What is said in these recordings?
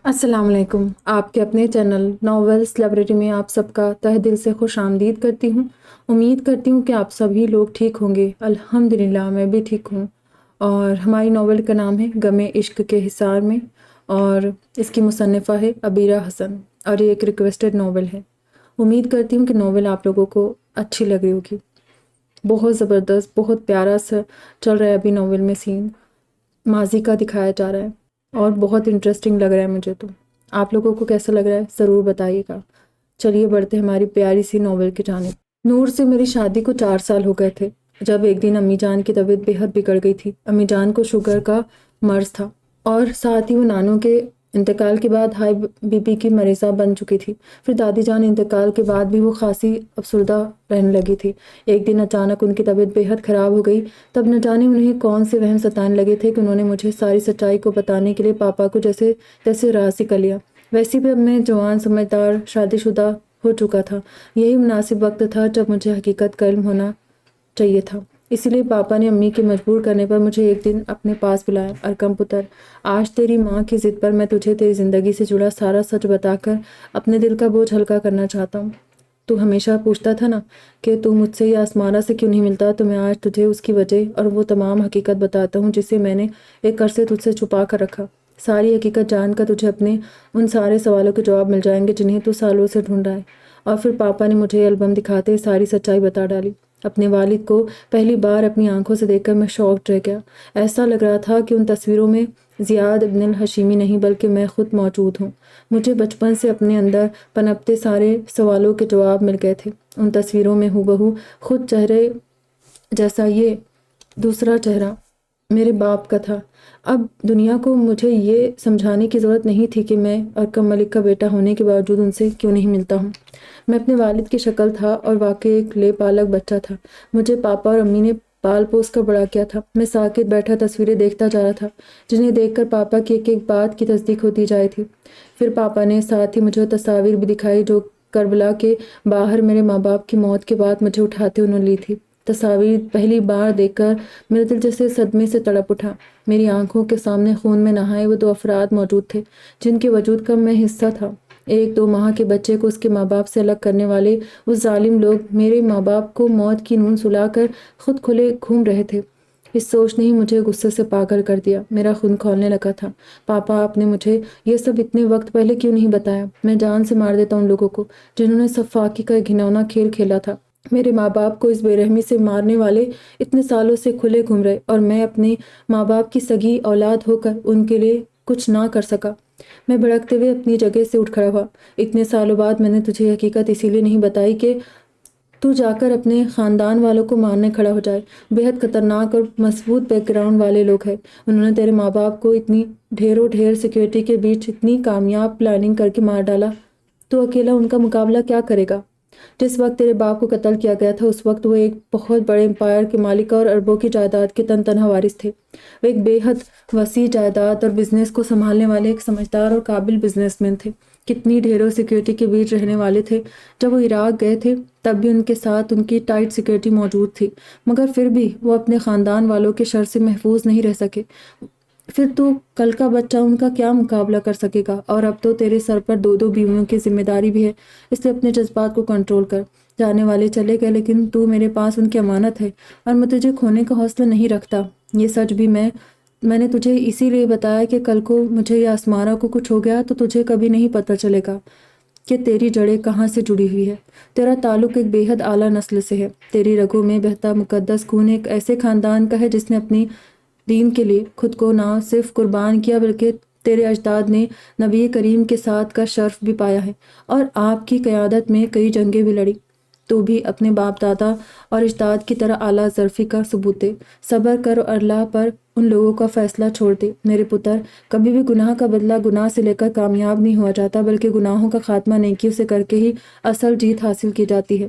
السلام علیکم۔ آپ کے اپنے چینل ناولس لائبریری میں آپ سب کا تہہ دل سے خوش آمدید کرتی ہوں۔ امید کرتی ہوں کہ آپ سبھی لوگ ٹھیک ہوں گے۔ الحمدللہ میں بھی ٹھیک ہوں۔ اور ہماری ناول کا نام ہے غم عشق کے حصار میں، اور اس کی مصنفہ ہے عبیرہ حسن، اور یہ ایک ریکویسٹڈ ناول ہے۔ امید کرتی ہوں کہ ناول آپ لوگوں کو اچھی لگ رہی ہوگی۔ بہت زبردست، بہت پیارا سا چل رہا ہے ابھی ناول میں سین، ماضی کا دکھایا جا رہا ہے اور بہت انٹرسٹنگ لگ رہا ہے مجھے تو۔ آپ لوگوں کو کیسا لگ رہا ہے ضرور بتائیے گا۔ چلیے بڑھتے ہیں ہماری پیاری سی ناول کی جانب۔ نور سے میری شادی کو 4 سال ہو گئے تھے جب ایک دن امی جان کی طبیعت بے حد بگڑ گئی تھی۔ امی جان کو شوگر کا مرض تھا اور ساتھ ہی وہ نانوں کے انتقال کے بعد ہائی بی پی کی مریضہ بن چکی تھی۔ پھر دادی جان انتقال کے بعد بھی وہ خاصی افسردہ رہنے لگی تھی۔ ایک دن اچانک ان کی طبیعت بے حد خراب ہو گئی۔ تب نہ جانے انہیں کون سے وہم ستانے لگے تھے کہ انہوں نے مجھے ساری سچائی کو بتانے کے لیے پاپا کو جیسے تیسے راضی کر لیا۔ ویسے بھی اب میں جوان، سمجھدار، شادی شدہ ہو چکا تھا۔ یہی مناسب وقت تھا جب مجھے حقیقت کا علم ہونا چاہیے تھا۔ اسی لیے پاپا نے امی کے مجبور کرنے پر مجھے ایک دن اپنے پاس بلایا۔ ارکم پتر، آج تیری ماں کی ضد پر میں تجھے تیری زندگی سے جڑا سارا سچ بتا کر اپنے دل کا بوجھ ہلکا کرنا چاہتا ہوں۔ تو ہمیشہ پوچھتا تھا نا کہ تو مجھ سے یا آسمانہ سے کیوں نہیں ملتا، تو میں آج تجھے اس کی وجہ اور وہ تمام حقیقت بتاتا ہوں جسے میں نے ایک عرصے تجھ سے چھپا کر رکھا۔ ساری حقیقت جان کر تجھے اپنے ان سارے سوالوں کے جواب مل جائیں گے جنہیں تو سالوں سے ڈھونڈ رہا ہے۔ اور پھر پاپا نے مجھے البم دکھاتے ساری سچائی بتا ڈالی۔ اپنے والد کو پہلی بار اپنی آنکھوں سے دیکھ کر میں شاکڈ رہ گیا۔ ایسا لگ رہا تھا کہ ان تصویروں میں زیاد ابن الہشیمی نہیں بلکہ میں خود موجود ہوں۔ مجھے بچپن سے اپنے اندر پنپتے سارے سوالوں کے جواب مل گئے تھے۔ ان تصویروں میں ہو خود چہرے جیسا یہ دوسرا چہرہ میرے باپ کا تھا۔ اب دنیا کو مجھے یہ سمجھانے کی ضرورت نہیں تھی کہ میں ارکم ملک کا بیٹا ہونے کے باوجود ان سے کیوں نہیں ملتا ہوں۔ میں اپنے والد کی شکل تھا اور واقعی ایک لے پالک بچہ تھا۔ مجھے پاپا اور امی نے پال پوس کر بڑا کیا تھا۔ میں ساکت بیٹھا تصویریں دیکھتا جا رہا تھا جنہیں دیکھ کر پاپا کی ایک ایک بات کی تصدیق ہوتی جائی تھی۔ پھر پاپا نے ساتھ ہی مجھے تصاویر بھی دکھائی جو کربلا کے باہر میرے ماں باپ کی موت کے بعد مجھے اٹھاتے انہوں نے لی تھی۔ تصاویر پہلی بار دیکھ کر میرا دل جیسے صدمے سے تڑپ اٹھا۔ میری آنکھوں کے سامنے خون میں نہائے وہ 2 افراد موجود تھے جن کے وجود کا میں حصہ تھا۔ 1-2 ماہ کے بچے کو اس کے ماں باپ سے الگ کرنے والے وہ ظالم لوگ میرے ماں باپ کو موت کی نون سلا کر خود کھلے گھوم رہے تھے۔ اس سوچ نے ہی مجھے غصے سے پاگل کر دیا۔ میرا خون کھولنے لگا تھا۔ پاپا، آپ نے مجھے یہ سب اتنے وقت پہلے کیوں نہیں بتایا؟ میں جان سے مار دیتا ان لوگوں کو جنہوں نے سفاکی کا گھناؤنا کھیل کھیلا تھا۔ میرے ماں باپ کو اس بے رحمی سے مارنے والے اتنے سالوں سے کھلے گھوم رہے اور میں اپنے ماں باپ کی سگی اولاد ہو کر ان کے لیے کچھ نہ کر سکا۔ میں بھڑکتے ہوئے اپنی جگہ سے اٹھ کھڑا ہوا۔ اتنے سالوں بعد میں نے تجھے حقیقت اسی لیے نہیں بتائی کہ تو جا کر اپنے خاندان والوں کو مارنے کھڑا ہو جائے۔ بے حد خطرناک اور مضبوط بیک گراؤنڈ والے لوگ ہیں۔ انہوں نے تیرے ماں باپ کو اتنی ڈھیر سیکیورٹی کے بیچ اتنی کامیاب پلاننگ کر کے مار ڈالا۔ تو اکیلا ان کا مقابلہ کیا کرے گا؟ جس وقت تیرے باپ کو قتل کیا گیا تھا اس وقت وہ ایک بہت بڑے امپائر کے مالک اور اربوں کی جائیداد کے تنہا وارث تھے۔ وہ ایک بے حد وسیع جائیداد اور بزنس کو سنبھالنے والے ایک سمجھدار اور قابل بزنس مین تھے۔ کتنی ڈھیروں سیکیورٹی کے بیچ رہنے والے تھے۔ جب وہ عراق گئے تھے تب بھی ان کے ساتھ ان کی ٹائٹ سیکیورٹی موجود تھی، مگر پھر بھی وہ اپنے خاندان والوں کے شر سے محفوظ نہیں رہ سکے۔ پھر تو کل کا بچہ ان کا کیا مقابلہ کر سکے گا؟ اور اب تو تیرے سر پر 2 بیویوں کی ذمہ داری بھی ہے، اس لیے اپنے جذبات کو کنٹرول کر۔ جانے والے چلے گئے لیکن تو میرے پاس ان کی امانت ہے اور میں تجھے کھونے کا حوصلہ نہیں رکھتا۔ یہ سچ بھی میں نے تجھے اسی لیے بتایا کہ کل کو مجھے یا آسمارہ کو کچھ ہو گیا تو تجھے کبھی نہیں پتہ چلے گا کہ تیری جڑیں کہاں سے جڑی ہوئی ہے۔ تیرا تعلق ایک بے حد اعلیٰ نسل سے ہے۔ تیری رگوں میں بہتا مقدس خون ایک ایسے خاندان کا ہے جس نے اپنی دین کے لیے خود کو نہ صرف قربان کیا بلکہ تیرے اجداد نے نبی کریم کے ساتھ کا شرف بھی پایا ہے اور آپ کی قیادت میں کئی جنگیں بھی لڑی۔ تو بھی اپنے باپ دادا اور اجداد کی طرح اعلیٰ ظرفی کا ثبوت دے۔ صبر کر اور اللہ پر ان لوگوں کا فیصلہ چھوڑ دے۔ میرے پتر، کبھی بھی گناہ کا بدلہ گناہ سے لے کر کامیاب نہیں ہوا جاتا بلکہ گناہوں کا خاتمہ نیکیوں سے کر کے ہی اصل جیت حاصل کی جاتی ہے۔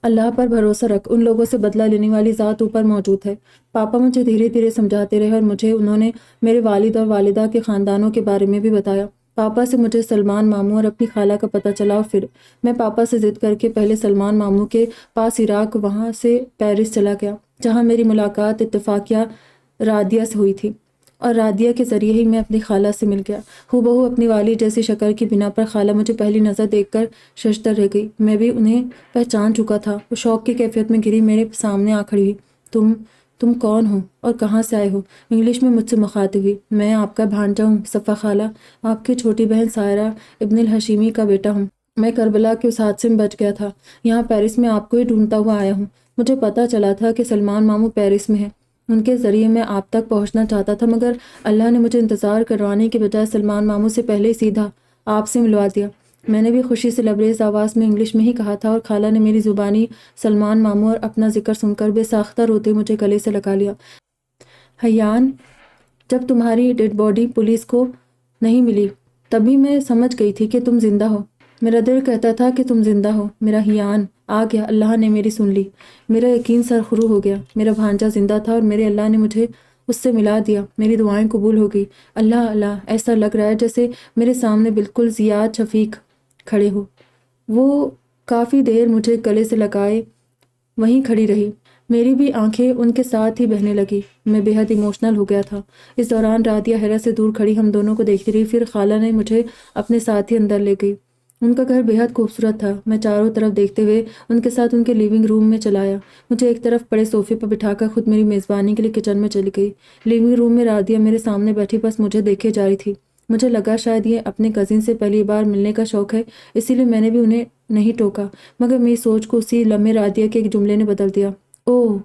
اللہ پر بھروسہ رکھ، ان لوگوں سے بدلہ لینے والی ذات اوپر موجود ہے۔ پاپا مجھے دھیرے دھیرے سمجھاتے رہے اور انہوں نے میرے والد اور والدہ کے خاندانوں کے بارے میں بھی بتایا۔ پاپا سے مجھے سلمان ماموں اور اپنی خالہ کا پتہ چلا اور پھر میں پاپا سے ضد کر کے پہلے سلمان ماموں کے پاس عراق، وہاں سے پیرس چلا گیا جہاں میری ملاقات اتفاقیہ رادیہ سے ہوئی تھی۔ اور رادیہ کے ذریعے ہی میں اپنی خالہ سے مل گیا۔ ہو بہو اپنی والد جیسی شکل کی بنا پر خالہ مجھے پہلی نظر دیکھ کر ششدر رہ گئی۔ میں بھی انہیں پہچان چکا تھا۔ وہ شوق کی کیفیت میں گری میرے سامنے آ کھڑی ہوئی۔ تم کون ہو اور کہاں سے آئے ہو؟ انگلش میں مجھ سے مخاطب ہوئی۔ میں آپ کا بھانجا ہوں صفا خالہ، آپ کی چھوٹی بہن سائرہ ابن الحشیمی کا بیٹا ہوں۔ میں کربلا کے اس حادثے میں بچ گیا تھا، یہاں پیرس میں آپ کو ہی ڈھونڈتا ہوا آیا ہوں۔ مجھے پتہ چلا تھا کہ سلمان ماموں پیرس میں ہیں، ان کے ذریعے میں آپ تک پہنچنا چاہتا تھا، مگر اللہ نے مجھے انتظار کروانے کے بجائے سلمان ماموں سے پہلے ہی سیدھا آپ سے ملوا دیا۔ میں نے بھی خوشی سے لبریز آواز میں انگلش میں ہی کہا تھا، اور خالہ نے میری زبانی سلمان ماموں اور اپنا ذکر سن کر بے ساختہ روتے مجھے گلے سے لگا لیا۔ حیان، جب تمہاری ڈیڈ باڈی پولیس کو نہیں ملی تبھی میں سمجھ گئی تھی کہ تم زندہ ہو۔ میرا دل کہتا تھا کہ تم زندہ ہو۔ میرا حیان آ گیا، اللہ نے میری سن لی۔ میرا یقین سرخرو ہو گیا، میرا بھانجا زندہ تھا اور میرے اللہ نے مجھے اس سے ملا دیا۔ میری دعائیں قبول ہو گئی۔ اللہ اللہ، ایسا لگ رہا ہے جیسے میرے سامنے بالکل زیاد شفیق کھڑے ہو۔ وہ کافی دیر مجھے گلے سے لگائے وہیں کھڑی رہی، میری بھی آنکھیں ان کے ساتھ ہی بہنے لگی۔ میں بے حد ایموشنل ہو گیا تھا۔ اس دوران رادیہ حیرت سے دور کھڑی ہم دونوں کو دیکھتی رہی، پھر خالہ نے مجھے اپنے ساتھ ہی اندر لے گئی۔ ان کا گھر بے حد خوبصورت تھا۔ میں چاروں طرف دیکھتے ہوئے ان کے ساتھ ان کے لیونگ روم میں چلا آیا۔ مجھے ایک طرف پڑے صوفے پر بٹھا کر خود میری میزبانی کے لیے کچن میں چلی گئی۔ لیونگ روم میں رادیہ میرے سامنے بیٹھی بس مجھے دیکھے جا رہی تھی۔ مجھے لگا شاید یہ اپنے کزن سے پہلی بار ملنے کا شوق ہے، اسی لیے میں نے بھی انہیں نہیں ٹوکا، مگر میری سوچ کو اسی لمحے رادیہ کے ایک جملے نے بدل دیا۔ اوہ،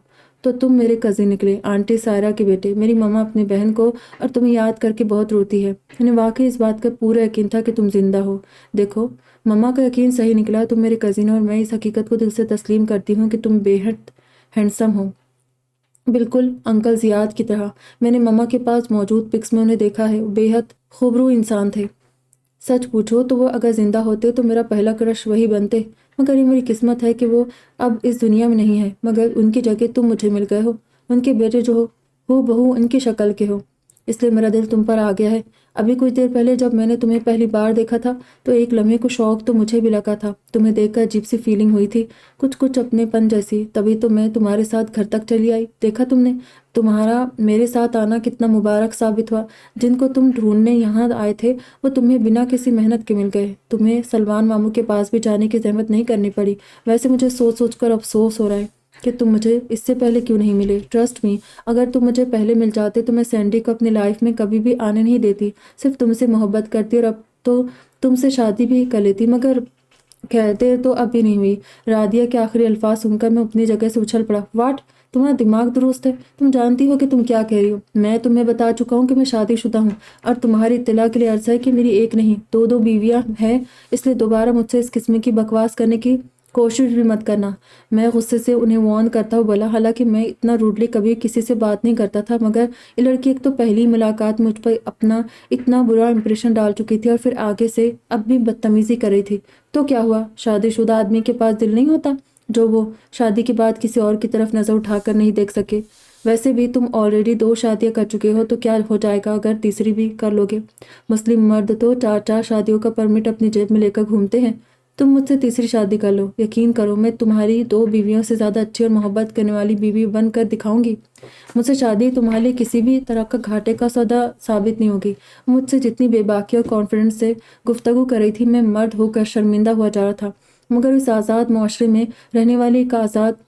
تو تم میرے کزن نکلے، آنٹی سائرہ کے بیٹے۔ میری ماما اپنی بہن کو اور تمہیں یاد کر کے بہت روتی ہے۔ انہیں واقعی اس بات کا پورا یقین تھا کہ تم زندہ ہو۔ دیکھو، ماما کا یقین صحیح نکلا، تم میرے کزن ہو، اور میں اس حقیقت کو دل سے تسلیم کرتی ہوں کہ تم بے حد ہینڈسم ہو، بالکل انکل زیاد کی طرح۔ میں نے ماما کے پاس موجود پکس میں انہیں دیکھا ہے، وہ بے حد خوبرو انسان تھے۔ سچ پوچھو تو وہ اگر زندہ ہوتے تو میرا پہلا کرش وہی بنتے، مگر یہ میری قسمت ہے کہ وہ اب اس دنیا میں نہیں ہے، مگر ان کی جگہ تم مجھے مل گئے ہو۔ ان کے بیٹے جو ہو بہو ان کی شکل کے ہو، اس لیے میرا دل تم پر آ گیا ہے۔ ابھی کچھ دیر پہلے جب میں نے تمہیں پہلی بار دیکھا تھا تو ایک لمحے کو شوق تو مجھے بھی لگا تھا، تمہیں دیکھ کر عجیب سی فیلنگ ہوئی تھی، کچھ اپنے پن جیسی، تبھی تو میں تمہارے ساتھ گھر تک چلی آئی۔ دیکھا تم نے، تمہارا میرے ساتھ آنا کتنا مبارک ثابت ہوا۔ جن کو تم ڈھونڈنے یہاں آئے تھے وہ تمہیں بنا کسی محنت کے مل گئے، تمہیں سلمان ماموں کے پاس بھی جانے کی زحمت نہیں کرنی پڑی۔ ویسے مجھے سوچ سوچ کر افسوس ہو رہا ہے کہ تم مجھے اس سے پہلے کیوں نہیں ملے۔ ٹرسٹ می، اگر تم مجھے پہلے مل جاتے تو میں سینڈی کو اپنی لائف میں کبھی بھی آنے نہیں دیتی، صرف تم سے محبت کرتی اور اب تو تم سے شادی بھی کر لیتی، مگر خیر دیر تو اب بھی نہیں ہوئی۔ رادیہ کے آخری الفاظ سن کر میں اپنی جگہ سے اچھل پڑا۔ واٹ؟ تمہارا دماغ درست ہے؟ تم جانتی ہو کہ تم کیا کہہ رہی ہو؟ میں تمہیں بتا چکا ہوں کہ میں شادی شدہ ہوں، اور تمہاری اطلاع کے لیے عرض ہے کہ میری ایک نہیں دو بیویاں ہیں، اس لیے دوبارہ مجھ سے اس قسم کی بکواس کرنے کی کوشش بھی مت کرنا۔ میں غصے سے انہیں وارن کرتا ہوں بولا، حالانکہ میں اتنا روڈلی کبھی کسی سے بات نہیں کرتا تھا، مگر یہ لڑکی ایک تو پہلی ملاقات مجھ پر اپنا اتنا برا امپریشن ڈال چکی تھی اور پھر آگے سے اب بھی بدتمیزی کر رہی تھی۔ تو کیا ہوا؟ شادی شدہ آدمی کے پاس دل نہیں ہوتا جو وہ شادی کے بعد کسی اور کی طرف نظر اٹھا کر نہیں دیکھ سکے؟ ویسے بھی تم آلریڈی 2 شادیاں کر چکے ہو، تو کیا ہو جائے گا اگر تیسری بھی کر لو گے؟ مسلم مرد تو 4 شادیوں کا پرمٹ اپنی جیب میں لے کر گھومتے ہیں، تم مجھ سے تیسری شادی کر لو، یقین کرو میں تمہاری 2 بیویوں سے زیادہ اچھی اور محبت کرنے والی بیوی بن کر دکھاؤں گی۔ مجھ سے شادی تمہارے لیے کسی بھی طرح کا گھاٹے کا سودا ثابت نہیں ہوگی۔ مجھ سے جتنی بے باکی اور کانفیڈنس سے گفتگو کر رہی تھی، میں مرد ہو کر شرمندہ ہوا جا رہا تھا، مگر اس آزاد معاشرے میں رہنے والی ایک آزاد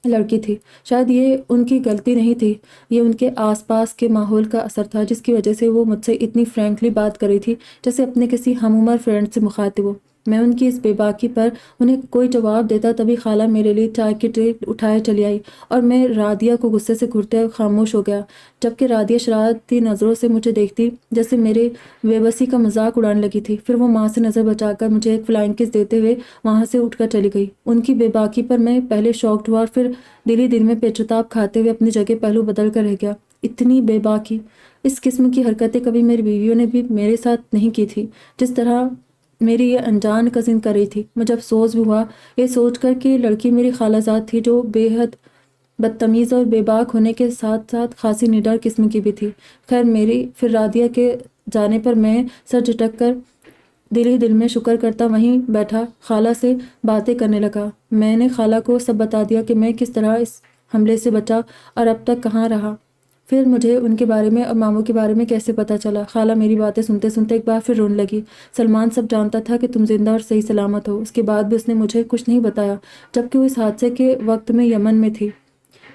لڑکی تھی۔ شاید یہ ان کی غلطی نہیں تھی، یہ ان کے آس پاس کے ماحول کا اثر تھا، جس کی وجہ سے وہ مجھ سے اتنی فرینکلی بات کر رہی تھی جیسے اپنے کسی ہم عمر فرینڈ سے مخاطب ہو۔ میں ان کی اس بے باکی پر انہیں کوئی جواب دیتا تبھی خالہ میرے لیے چائے کی ٹرے اٹھائے چلی آئی، اور میں رادیہ کو غصے سے گھورتے ہوئے خاموش ہو گیا، جبکہ رادیہ شرارتی نظروں سے مجھے دیکھتی جیسے میرے بے بسی کا مذاق اڑانے لگی تھی۔ پھر وہ ماں سے نظر بچا کر مجھے ایک فلائنگ کس دیتے ہوئے وہاں سے اٹھ کر چلی گئی۔ ان کی بے باکی پر میں پہلے شاکڈ ہوا اور پھر دل ہی دل میں پیچتاب کھاتے ہوئے اپنی جگہ پہلو بدل کر رہ گیا۔ اتنی بے باکی، اس قسم کی حرکتیں کبھی میری بیویوں نے بھی میرے ساتھ نہیں کی تھی جس طرح میری یہ انجان کزن کر رہی تھی۔ مجھے افسوس بھی ہوا یہ سوچ کر کہ لڑکی میری خالہ زاد تھی، جو بے حد بدتمیز اور بے باک ہونے کے ساتھ ساتھ خاصی نڈر قسم کی بھی تھی۔ خیر میری پھر رادیہ کے جانے پر میں سر جھٹک کر دل ہی دل میں شکر کرتا وہیں بیٹھا خالہ سے باتیں کرنے لگا۔ میں نے خالہ کو سب بتا دیا کہ میں کس طرح اس حملے سے بچا اور اب تک کہاں رہا۔ پھر مجھے ان کے بارے میں اور ماموں کے بارے میں کیسے پتہ چلا؟ خالہ میری باتیں سنتے سنتے ایک بار پھر رونے لگی۔ سلمان سب جانتا تھا کہ تم زندہ اور صحیح سلامت ہو، اس کے بعد بھی اس نے مجھے کچھ نہیں بتایا، جبکہ وہ اس حادثے کے وقت میں یمن میں تھی۔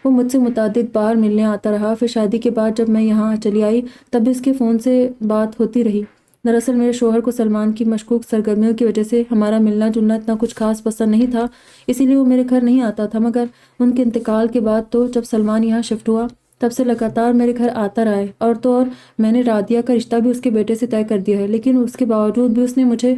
وہ مجھ سے متعدد بار ملنے آتا رہا، پھر شادی کے بعد جب میں یہاں چلی آئی تب بھی اس کے فون سے بات ہوتی رہی۔ دراصل میرے شوہر کو سلمان کی مشکوک سرگرمیوں کی وجہ سے ہمارا ملنا جلنا اتنا کچھ خاص پسند نہیں تھا، اسی لیے وہ میرے گھر نہیں آتا تھا، مگر ان کے انتقال کے بعد تو جب سلمان یہاں شفٹ ہوا تب سے لگاتار میرے گھر آتا رہا ہے، اور تو اور میں نے رادیہ کا رشتہ بھی اس کے بیٹے سے طے کر دیا ہے، لیکن اس کے باوجود بھی اس نے مجھے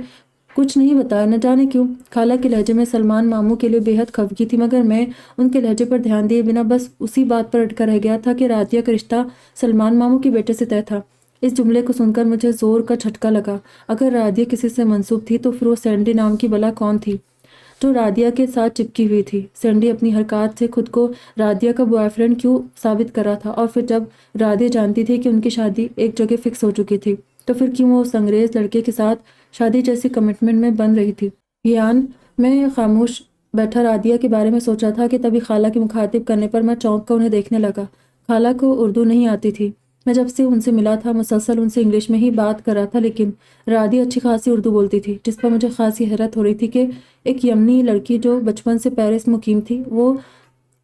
کچھ نہیں بتایا، نہ جانے کیوں۔ خالہ کے لہجے میں سلمان ماموں کے لیے بے حد خفگی تھی، مگر میں ان کے لہجے پر دھیان دیے بنا بس اسی بات پر اٹکا رہ گیا تھا کہ رادیہ کا رشتہ سلمان ماموں کے بیٹے سے طے تھا۔ اس جملے کو سن کر مجھے زور کا جھٹکا لگا۔ اگر رادیہ کسی سے منسوب تھی تو پھر وہ سینڈی نام کی بلا کون تھی جو رادیہ کے ساتھ چپکی ہوئی تھی؟ سینڈی اپنی حرکات سے خود کو رادیہ کا بوائے فرینڈ کیوں ثابت کر رہا تھا؟ اور پھر جب رادیہ جانتی تھی کہ ان کی شادی ایک جگہ فکس ہو چکی تھی تو پھر کیوں وہ اس انگریز لڑکے کے ساتھ شادی جیسی کمٹمنٹ میں بن رہی تھی؟ میں خاموش بیٹھا رادیہ کے بارے میں سوچا تھا کہ تبھی خالہ کے مخاطب کرنے پر میں چونک کر انہیں دیکھنے لگا۔ خالہ کو اردو نہیں آتی تھی، میں جب سے ان سے ملا تھا مسلسل ان سے انگلش میں ہی بات کر رہا تھا، لیکن رادیہ اچھی خاصی اردو بولتی تھی، جس پر مجھے خاصی حیرت ہو رہی تھی کہ ایک یمنی لڑکی جو بچپن سے پیرس مقیم تھی وہ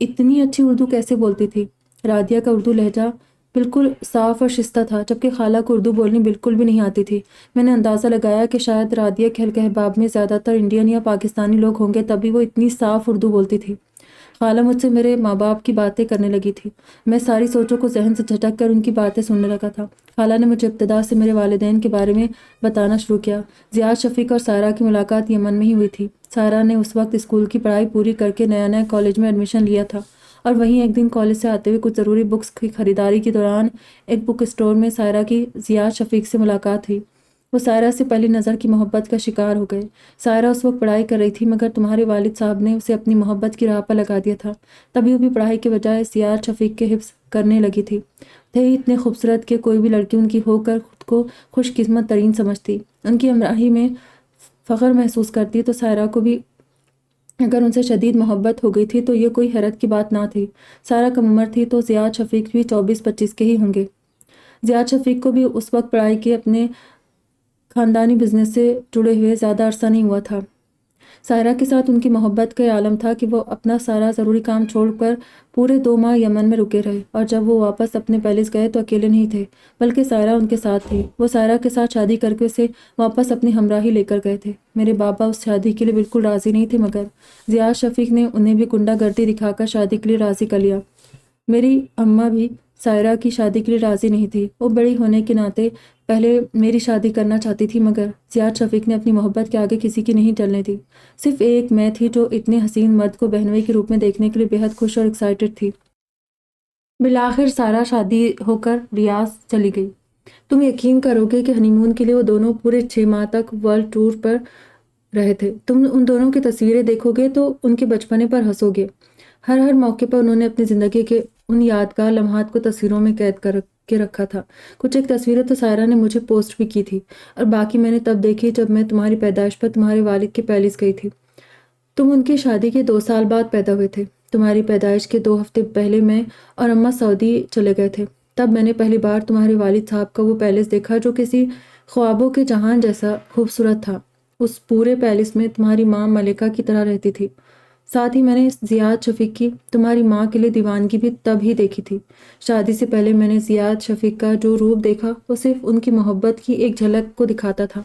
اتنی اچھی اردو کیسے بولتی تھی۔ رادیہ کا اردو لہجہ بالکل صاف اور شستہ تھا، جبکہ خالہ کو اردو بولنی بالکل بھی نہیں آتی تھی۔ میں نے اندازہ لگایا کہ شاید رادیہ کے حلقہ احباب میں زیادہ تر انڈین یا پاکستانی لوگ ہوں گے، تبھی وہ اتنی صاف اردو بولتی تھی۔ خالہ مجھ سے میرے ماں باپ کی باتیں کرنے لگی تھی، میں ساری سوچوں کو ذہن سے جھٹک کر ان کی باتیں سننے لگا تھا۔ خالہ نے مجھے ابتدا سے میرے والدین کے بارے میں بتانا شروع کیا۔ زیاد شفیق اور سائرہ کی ملاقات یمن میں ہی ہوئی تھی۔ سائرہ نے اس وقت اسکول کی پڑھائی پوری کر کے نیا کالج میں ایڈمیشن لیا تھا، اور وہیں ایک دن کالج سے آتے ہوئے کچھ ضروری بکس کی خریداری کے دوران ایک بک اسٹور میں سائرہ کی زیاد شفیق سے ملاقات ہوئی۔ وہ سائرہ سے پہلی نظر کی محبت کا شکار ہو گئے۔ سائرہ اس وقت پڑھائی کر رہی تھی، مگر تمہارے والد صاحب نے اسے اپنی محبت کی راہ پر لگا دیا تھا، تبھی وہ بھی پڑھائی کے بجائے زیاد شفیق کے حفظ کرنے لگی تھی۔ تھے ہی اتنے خوبصورت کہ کوئی بھی لڑکی ان کی ہو کر خود کو خوش قسمت ترین سمجھتی، ان کی ہمراہی میں فخر محسوس کرتی، تو سائرہ کو بھی اگر ان سے شدید محبت ہو گئی تھی تو یہ کوئی حیرت کی بات نہ تھی۔ سائرہ کم عمر تھی تو زیاد شفیق بھی 24-25 کے ہی ہوں گے۔ زیاد شفیق کو بھی اس وقت پڑھائی کے اپنے خاندانی بزنس سے جڑے ہوئے زیادہ عرصہ نہیں ہوا تھا۔ سائرہ کے ساتھ ان کی محبت کا یہ عالم تھا کہ وہ اپنا سارا ضروری کام چھوڑ کر پورے 2 ماہ یمن میں رکے رہے، اور جب وہ واپس اپنے پیلس گئے تو اکیلے نہیں تھے، بلکہ سائرہ ان کے ساتھ تھی۔ وہ سائرہ کے ساتھ شادی کر کے اسے واپس اپنی ہمراہی لے کر گئے تھے۔ میرے بابا اس شادی کے لیے بالکل راضی نہیں تھے، مگر زیاد شفیق نے انہیں بھی گنڈا گردی دکھا کر شادی کے لیے راضی کر لیا۔ میری اماں بھی سائرہ کی شادی کے لیے راضی نہیں تھی، وہ بڑی ہونے کے ناطے پہلے میری شادی کرنا چاہتی تھی، مگر زیاد شفیق نے اپنی محبت کے آگے کسی کی نہیں چلنے دی۔ صرف ایک میں تھی جو اتنے حسین مرد کو بہنوئی کے روپ میں دیکھنے کے لیے بے حد خوش اور ایکسائٹڈ تھی۔ بالآخر سارہ شادی ہو کر ریاض چلی گئی۔ تم یقین کرو گے کہ ہنی مون کے لیے وہ دونوں پورے 6 ماہ تک ورلڈ ٹور پر رہے تھے۔ تم ان دونوں کی تصویریں دیکھو گے تو ان کے بچپنے پر ہنسو گے۔ ہر موقع پر انہوں نے اپنی زندگی کے ان یادگار لمحات کو تصویروں میں قید کر کے رکھا تھا۔ کچھ ایک تصویریں تو سائرہ نے مجھے پوسٹ بھی کی تھی، اور باقی میں نے تب دیکھی جب میں تمہاری پیدائش پر تمہارے والد کے پیلس گئی تھی۔ تم ان کی شادی کے 2 سال بعد پیدا ہوئے تھے۔ تمہاری پیدائش کے 2 ہفتے پہلے میں اور اماں سعودی چلے گئے تھے۔ تب میں نے پہلی بار تمہارے والد صاحب کا وہ پیلس دیکھا جو کسی خوابوں کے جہان جیسا خوبصورت تھا۔ اس پورے پیلس میں تمہاری ماں ملکہ کی طرح رہتی تھی۔ ساتھ ہی میں نے زیاد شفیق کی تمہاری ماں کے لیے دیوانگی بھی تب ہی دیکھی تھی۔ شادی سے پہلے میں نے زیاد شفیق کا جو روپ دیکھا وہ صرف ان کی محبت کی ایک جھلک کو دکھاتا تھا،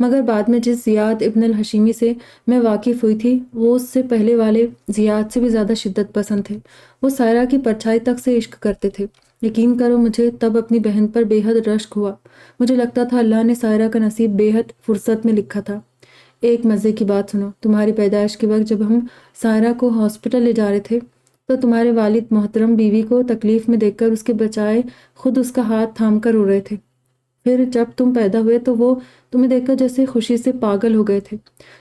مگر بعد میں جس زیاد ابن الحشیمی سے میں واقف ہوئی تھی وہ اس سے پہلے والے زیاد سے بھی زیادہ شدت پسند تھے۔ وہ سائرہ کی پرچھائی تک سے عشق کرتے تھے۔ یقین کرو مجھے تب اپنی بہن پر بے حد رشک ہوا۔ مجھے لگتا تھا اللہ نے سائرہ کا نصیب بے حد فرصت میں لکھا تھا۔ ایک مزے کی بات سنو، تمہاری پیدائش کے وقت جب ہم سائرہ کو ہاسپٹل لے جا رہے تھے تو تمہارے والد محترم بیوی کو تکلیف میں دیکھ کر اس کے بچائے خود اس کا ہاتھ تھام کر رو رہے تھے۔ پھر جب تم پیدا ہوئے تو وہ تمہیں دیکھ کر جیسے خوشی سے پاگل ہو گئے تھے۔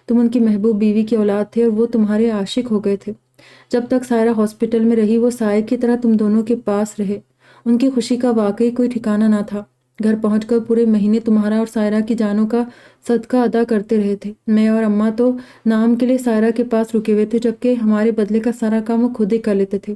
تم ان کی محبوب بیوی کی اولاد تھے اور وہ تمہارے عاشق ہو گئے تھے۔ جب تک سائرہ ہاسپٹل میں رہی وہ سائے کی طرح تم دونوں کے پاس رہے۔ ان کی خوشی کا واقعی کوئی ٹھکانہ نہ تھا۔ گھر پہنچ کر پورے مہینے تمہارا اور سائرہ کی جانوں کا صدقہ ادا کرتے رہے تھے۔ میں اور اماں تو نام کے لیے سائرہ کے پاس رکے ہوئے تھے، جبکہ ہمارے بدلے کا سارا کام وہ خود ہی کر لیتے تھے۔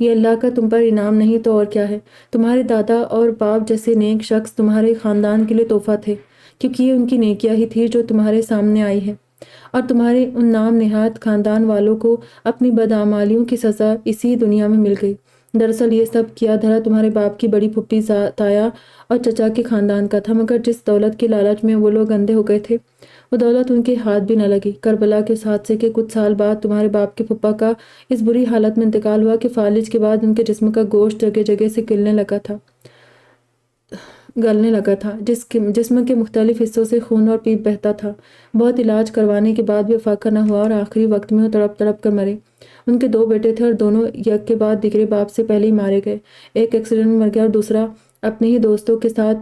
یہ اللہ کا تم پر انعام نہیں تو اور کیا ہے۔ تمہارے دادا اور باپ جیسے نیک شخص تمہارے خاندان کے لیے تحفہ تھے، کیونکہ یہ ان کی نیکیاں ہی تھی جو تمہارے سامنے آئی ہے، اور تمہارے ان نام نہاد خاندان والوں کو اپنی بدعمالیوں کی سزا اسی دنیا میں مل گئی۔ دراصل یہ سب کیا دھرا تمہارے باپ کی بڑی پھوپھی تایا اور چچا کے خاندان کا تھا، مگر جس دولت کے لالچ میں وہ لوگ اندھے ہو گئے تھے، وہ دولت ان کے ہاتھ بھی نہ لگی۔ کربلا کے حادثے کے کچھ سال بعد تمہارے باپ کے پھپھا کا اس بری حالت میں انتقال ہوا کہ فالج کے بعد ان کے جسم کا گوشت جگہ جگہ سے گلنے لگا تھا، جسم کے مختلف حصوں سے خون اور پیپ بہتا تھا۔ بہت علاج کروانے کے بعد بھی افاقہ نہ ہوا اور آخری وقت میں وہ تڑپ تڑپ کر مرے۔ ان کے 2 بیٹے تھے اور دونوں یک کے بعد دیگرے باپ سے پہلے ہی مارے گئے۔ ایک ایکسیڈنٹ میں مر گیا اور دوسرا اپنے ہی دوستوں کے ساتھ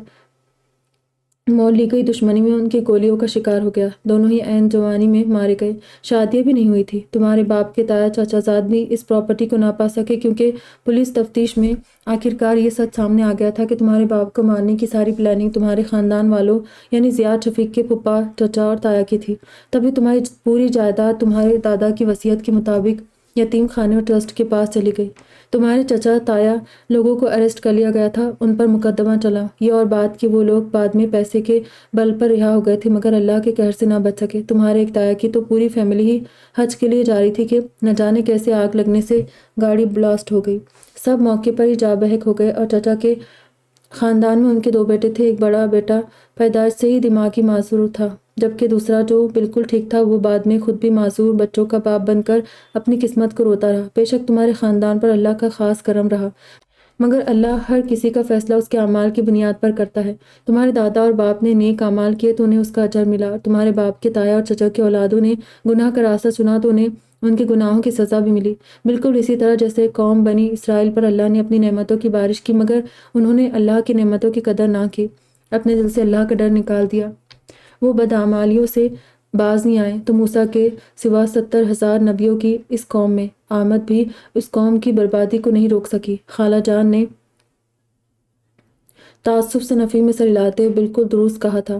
مول لی گئی دشمنی میں ان کی گولیوں کا شکار ہو گیا۔ دونوں ہی عین جوانی میں مارے گئے۔ شادیاں بھی نہیں ہوئی تھی۔ تمہارے باپ کے تایا چاچا زاد بھی اس پراپرٹی کو نہ پا سکے، کیونکہ پولیس تفتیش میں آخرکار یہ سچ سامنے آ گیا تھا کہ تمہارے باپ کو مارنے کی ساری پلاننگ تمہارے خاندان والوں یعنی زیاد شفیق کے پھپھا، چچا اور تایا کی تھی۔ تبھی تمہاری پوری جائیداد تمہارے دادا کی وصیت کے مطابق یتیم خانے اور ٹرسٹ کے پاس چلی گئی۔ تمہارے چچا تایا لوگوں کو اریسٹ کر لیا گیا تھا، ان پر مقدمہ چلا۔ یہ اور بات کہ وہ لوگ بعد میں پیسے کے بل پر رہا ہو گئے تھے، مگر اللہ کے قہر سے نہ بچ سکے۔ تمہارے ایک تایا کی تو پوری فیملی ہی حج کے لیے جا رہی تھی کہ نہ جانے کیسے آگ لگنے سے گاڑی بلاسٹ ہو گئی۔ سب موقع پر ہی جاں بحق ہو گئے، اور چچا کے خاندان میں ان کے 2 بیٹے تھے۔ ایک بڑا بیٹا پیدائش سے ہی دماغی معذور تھا، جبکہ دوسرا جو بالکل ٹھیک تھا وہ بعد میں خود بھی معذور بچوں کا باپ بن کر اپنی قسمت کو روتا رہا۔ بے شک تمہارے خاندان پر اللہ کا خاص کرم رہا، مگر اللہ ہر کسی کا فیصلہ اس کے اعمال کی بنیاد پر کرتا ہے۔ تمہارے دادا اور باپ نے نیک اعمال کیے تو انہیں اس کا اجر ملا، اور تمہارے باپ کے تایا اور چچا کے اولادوں نے گناہ کا راستہ چنا تو انہیں ان کے گناہوں کی سزا بھی ملی۔ بالکل اسی طرح جیسے قوم بنی اسرائیل پر اللہ نے اپنی نعمتوں کی بارش کی، مگر انہوں نے اللہ کی نعمتوں کی قدر نہ کی، اپنے دل سے اللہ کا ڈر نکال دیا، وہ بدعمالیوں سے باز نہیں آئے، تو موسیٰ کے سوا 70,000 نبیوں کی اس قوم میں آمد بھی اس قوم کی بربادی کو نہیں روک سکی۔ خالہ جان نے تعصب سے نفی میں سر ہلاتے ہوئے بالکل درست کہا تھا۔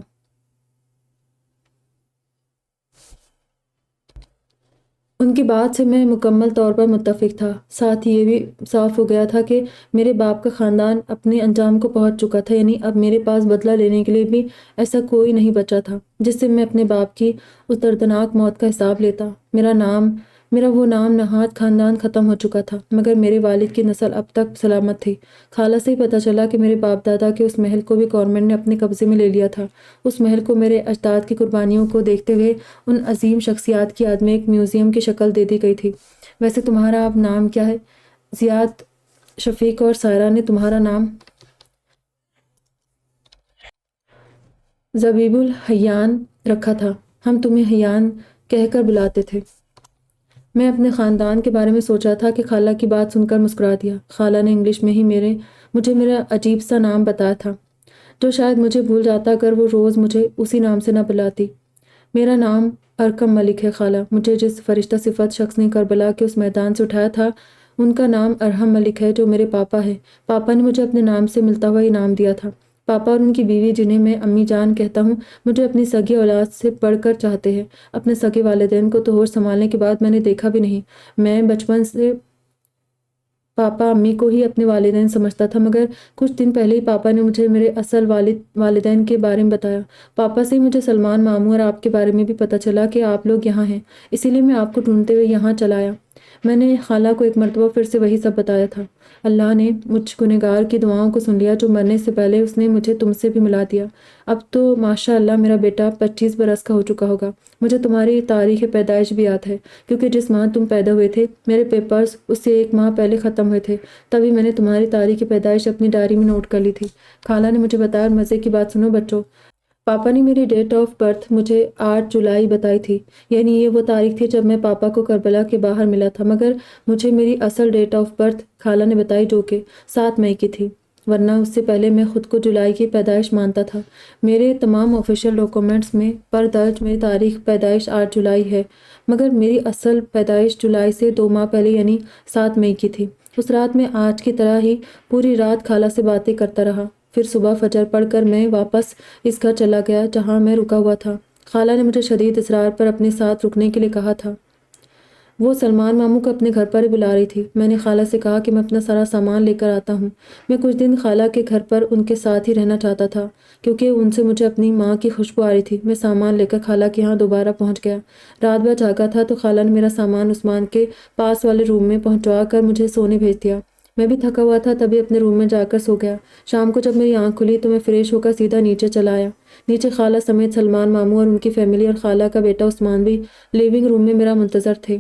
ان کی بات سے میں مکمل طور پر متفق تھا۔ ساتھ ہی یہ بھی صاف ہو گیا تھا کہ میرے باپ کا خاندان اپنے انجام کو پہنچ چکا تھا، یعنی اب میرے پاس بدلہ لینے کے لیے بھی ایسا کوئی نہیں بچا تھا جس سے میں اپنے باپ کی اس دردناک موت کا حساب لیتا۔ میرا وہ نام نہاد خاندان ختم ہو چکا تھا، مگر میرے والد کی نسل اب تک سلامت تھی۔ خالہ سے ہی پتہ چلا کہ میرے باپ دادا کے اس محل کو بھی گورنمنٹ نے اپنے قبضے میں لے لیا تھا۔ اس محل کو میرے اجداد کی قربانیوں کو دیکھتے ہوئے ان عظیم شخصیات کی یاد میں ایک میوزیم کی شکل دے دی گئی تھی۔ ویسے تمہارا اب نام کیا ہے؟ زیاد شفیق اور سائرہ نے تمہارا نام زبیب الحیان رکھا تھا، ہم تمہیں حیان کہہ کر بلاتے تھے۔ میں اپنے خاندان کے بارے میں سوچ رہا تھا کہ خالہ کی بات سن کر مسکرا دیا۔ خالہ نے انگلش میں ہی مجھے میرا عجیب سا نام بتایا تھا، جو شاید مجھے بھول جاتا اگر وہ روز مجھے اسی نام سے نہ بلاتی۔ میرا نام ارقم ملک ہے خالہ۔ مجھے جس فرشتہ صفت شخص نے کربلا کے اس میدان سے اٹھایا تھا، ان کا نام ارحم ملک ہے، جو میرے پاپا ہے۔ پاپا نے مجھے اپنے نام سے ملتا ہوا یہ نام دیا تھا۔ پاپا اور ان کی بیوی، جنہیں میں امی جان کہتا ہوں، مجھے اپنی سگی اولاد سے بڑھ کر چاہتے ہیں۔ اپنے سگے والدین کو تو ہوش سنبھالنے کے بعد میں نے دیکھا بھی نہیں۔ میں بچپن سے پاپا امی کو ہی اپنے والدین سمجھتا تھا، مگر کچھ دن پہلے ہی پاپا نے مجھے میرے اصل والدین کے بارے میں بتایا۔ پاپا سے ہی مجھے سلمان ماموں اور آپ کے بارے میں بھی پتہ چلا کہ آپ لوگ یہاں ہیں، اسی لیے میں آپ کو ڈھونڈتے ہوئے یہاں چلا آیا۔ میں نے خالہ کو ایک مرتبہ پھر سے وہی سب بتایا تھا۔ اللہ نے مجھ گنہگار کی دعاؤں کو سن لیا، جو مرنے سے پہلے اس نے مجھے تم سے بھی ملا دیا۔ اب تو ماشاء اللہ میرا بیٹا 25 برس کا ہو چکا ہوگا۔ مجھے تمہاری تاریخ پیدائش بھی یاد ہے، کیونکہ جس ماہ تم پیدا ہوئے تھے میرے پیپرز اس سے 1 ماہ پہلے ختم ہوئے تھے، تبھی میں نے تمہاری تاریخ پیدائش اپنی ڈائری میں نوٹ کر لی تھی۔ خالہ نے مجھے بتایا، اور مزے کی بات سنو بچوں، پاپا نے میری ڈیٹ آف برتھ مجھے 8 جولائی بتائی تھی، یعنی یہ وہ تاریخ تھی جب میں پاپا کو کربلا کے باہر ملا تھا، مگر مجھے میری اصل ڈیٹ آف برتھ خالہ نے بتائی، جو کہ 7 مئی کی تھی، ورنہ اس سے پہلے میں خود کو جولائی کی پیدائش مانتا تھا۔ میرے تمام آفیشیل ڈاکومنٹس میں پر درج میری تاریخ پیدائش 8 جولائی ہے، مگر میری اصل پیدائش جولائی سے 2 ماہ پہلے یعنی 7 مئی کی تھی۔ اس رات میں آج کی طرح ہی پوری رات خالہ سے باتیں کرتا رہا، پھر صبح فجر پڑھ کر میں واپس اس گھر چلا گیا جہاں میں رکا ہوا تھا۔ خالہ نے مجھے شدید اصرار پر اپنے ساتھ رکنے کے لیے کہا تھا۔ وہ سلمان ماموں کو اپنے گھر پر ہی بلا رہی تھی۔ میں نے خالہ سے کہا کہ میں اپنا سارا سامان لے کر آتا ہوں۔ میں کچھ دن خالہ کے گھر پر ان کے ساتھ ہی رہنا چاہتا تھا کیونکہ ان سے مجھے اپنی ماں کی خوشبو آ رہی تھی۔ میں سامان لے کر خالہ کے یہاں دوبارہ پہنچ گیا۔ رات بھر جاگا تھا تو خالہ نے میرا سامان عثمان کے پاس والے روم میں پہنچوا کر مجھے سونے بھیج دیا۔ میں بھی تھکا ہوا تھا تبھی اپنے روم میں جا کر سو گیا۔ شام کو جب میری آنکھ کھلی تو میں فریش ہو کر سیدھا نیچے چلا آیا۔ نیچے خالہ سمیت سلمان ماموں اور ان کی فیملی اور خالہ کا بیٹا عثمان بھی لیونگ روم میں میرا منتظر تھے،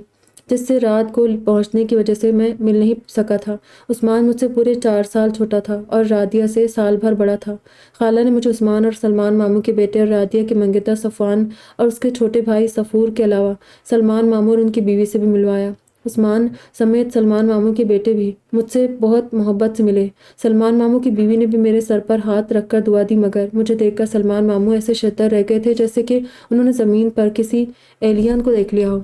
جس سے رات کو پہنچنے کی وجہ سے میں مل نہیں سکا تھا۔ عثمان مجھ سے پورے 4 سال چھوٹا تھا اور رادیہ سے سال بھر بڑا تھا۔ خالہ نے مجھے عثمان اور سلمان ماموں کے بیٹے اور رادیہ کے منگیتر صفوان اور اس کے چھوٹے بھائی صفور کے علاوہ سلمان ماموں اور ان کی بیوی سے بھی ملوایا۔ عثمان سمیت سلمان ماموں کے بیٹے بھی مجھ سے بہت محبت سے ملے۔ سلمان ماموں کی بیوی نے بھی میرے سر پر ہاتھ رکھ کر دعا دی، مگر مجھے دیکھ کر سلمان ماموں ایسے شتر رہ گئے تھے جیسے کہ انہوں نے زمین پر کسی ایلین کو دیکھ لیا ہو۔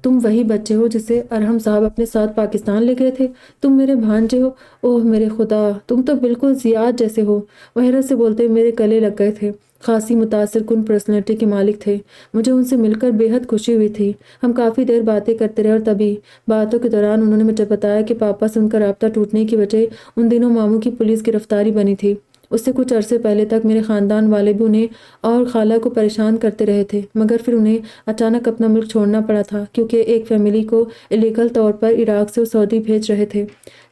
تم وہی بچے ہو جسے ارحم صاحب اپنے ساتھ پاکستان لے گئے تھے؟ تم میرے بھانجے ہو؟ اوہ میرے خدا، تم تو بالکل زیاد جیسے ہو۔ وہ حیرت سے بولتے میرے گلے لگ گئے تھے۔ خاصی متاثر کن پرسنالٹی کے مالک تھے۔ مجھے ان سے مل کر بے حد خوشی ہوئی تھی۔ ہم کافی دیر باتیں کرتے رہے اور تبھی باتوں کے دوران انہوں نے مجھے بتایا کہ پاپا سے ان کا رابطہ ٹوٹنے کی وجہ ان دنوں ماموں کی پولیس گرفتاری بنی تھی۔ اس سے کچھ عرصے پہلے تک میرے خاندان والے بھی انہیں اور خالہ کو پریشان کرتے رہے تھے، مگر پھر انہیں اچانک اپنا ملک چھوڑنا پڑا تھا کیونکہ ایک فیملی کو الیگل طور پر عراق سے سعودی بھیج رہے تھے۔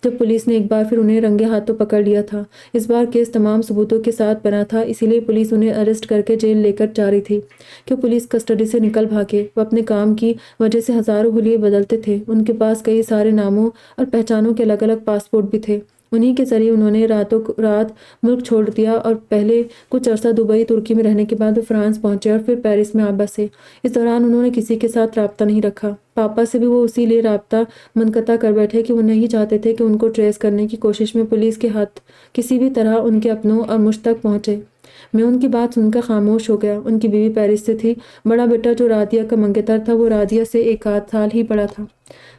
جب پولیس نے ایک بار پھر انہیں رنگے ہاتھوں پکڑ لیا تھا، اس بار کیس تمام ثبوتوں کے ساتھ بنا تھا، اسی لیے پولیس انہیں اریسٹ کر کے جیل لے کر جا رہی تھی کہ پولیس کسٹڈی سے نکل بھاگے۔ وہ اپنے کام کی وجہ سے ہزاروں حلیے بدلتے تھے۔ ان کے پاس کئی سارے ناموں اور پہچانوں کے الگ الگ پاسپورٹ بھی تھے۔ انہی کے ذریعے انہوں نے راتوں رات ملک چھوڑ دیا اور پہلے کچھ عرصہ دبئی ترکی میں رہنے کے بعد وہ فرانس پہنچے اور پھر پیرس میں آ بسے۔ اس دوران انہوں نے کسی کے ساتھ رابطہ نہیں رکھا۔ پاپا سے بھی وہ اسی لیے رابطہ منقطع کر بیٹھے کہ وہ نہیں چاہتے تھے کہ ان کو ٹریس کرنے کی کوشش میں پولیس کے ہاتھ کسی بھی طرح ان کے اپنوں اور مجھ تک پہنچے۔ میں ان کی بات سن کر خاموش ہو گیا۔ ان کی بیوی پیرس سے تھی۔ بڑا بیٹا جو رادیہ کا منگیتر تھا وہ رادیہ سے 1 سال ہی بڑا تھا۔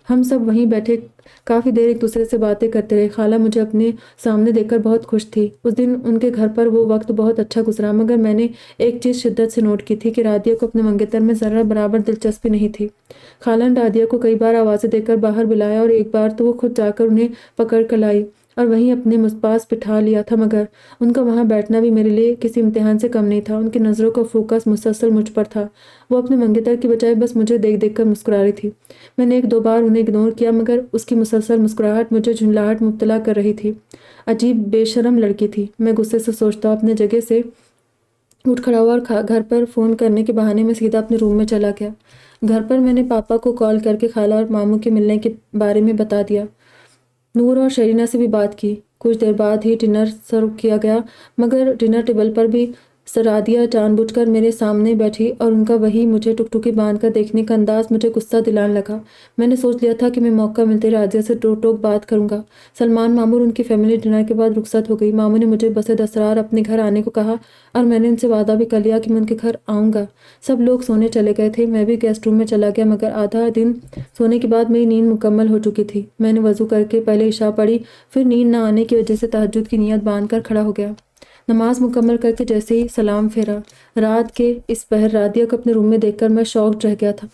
ہم سب وہیں بیٹھے کافی دیر ایک دوسرے سے باتیں کرتے رہے۔ خالہ مجھے اپنے سامنے دیکھ کر بہت خوش تھی۔ اس دن ان کے گھر پر وہ وقت بہت اچھا گزرا، مگر میں نے ایک چیز شدت سے نوٹ کی تھی کہ رادیہ کو اپنے منگیتر میں ذرہ برابر دلچسپی نہیں تھی۔ خالہ نے رادیہ کو کئی بار آوازیں دے کر باہر بلایا اور ایک بار تو وہ خود جا کر انہیں پکڑ کر لائی اور وہیں اپنے پاس بٹھا لیا تھا، مگر ان کا وہاں بیٹھنا بھی میرے لیے کسی امتحان سے کم نہیں تھا۔ ان کی نظروں کا فوکس مسلسل مجھ پر تھا۔ وہ اپنے منگیتر کی بجائے بس مجھے دیکھ دیکھ کر مسکرا رہی تھی۔ میں نے 1-2 بار انہیں اگنور کیا، مگر اس کی مسلسل مسکراہٹ مجھے جھنجھلاہٹ مبتلا کر رہی تھی۔ عجیب بے شرم لڑکی تھی، میں غصے سے سوچتا۔ اپنے جگہ سے اٹھ کھڑا ہوا اور گھر پر فون کرنے کے بہانے میں سیدھا اپنے روم میں چلا گیا۔ گھر پر میں نے پاپا کو کال کر کے خالہ اور ماموں کے ملنے کے بارے میں بتا دیا۔ نور اور شرینہ سے بھی بات کی۔ کچھ دیر بعد ہی ڈنر سرو کیا گیا، مگر ڈنر ٹیبل پر بھی رادیہ جان بوجھ کر میرے سامنے بیٹھی اور ان کا وہی مجھے ٹکٹکی باندھ کر دیکھنے کا انداز مجھے غصہ دلانے لگا۔ میں نے سوچ لیا تھا کہ میں موقع ملتے رادیہ سے ٹوک ٹوک بات کروں گا۔ سلمان ماموں اور ان کی فیملی ڈنر کے بعد رخصت ہو گئی۔ ماموں نے مجھے بسد اسرار اپنے گھر آنے کو کہا اور میں نے ان سے وعدہ بھی کر لیا کہ میں ان کے گھر آؤں گا۔ سب لوگ سونے چلے گئے تھے، میں بھی گیسٹ روم میں چلا گیا، مگر آدھا دن سونے کے بعد میری نیند مکمل ہو چکی تھی۔ میں نے وضو کر کے پہلے عشاء پڑھی، پھر نیند نہ آنے کی وجہ سے تہجد کی نیت باندھ کر کھڑا ہو گیا۔ نماز مکمل کر کے جیسے ہی سلام پھیرا، رات کے اس پہر رادیہ کو اپنے روم میں دیکھ کر میں شاکڈ رہ گیا تھا۔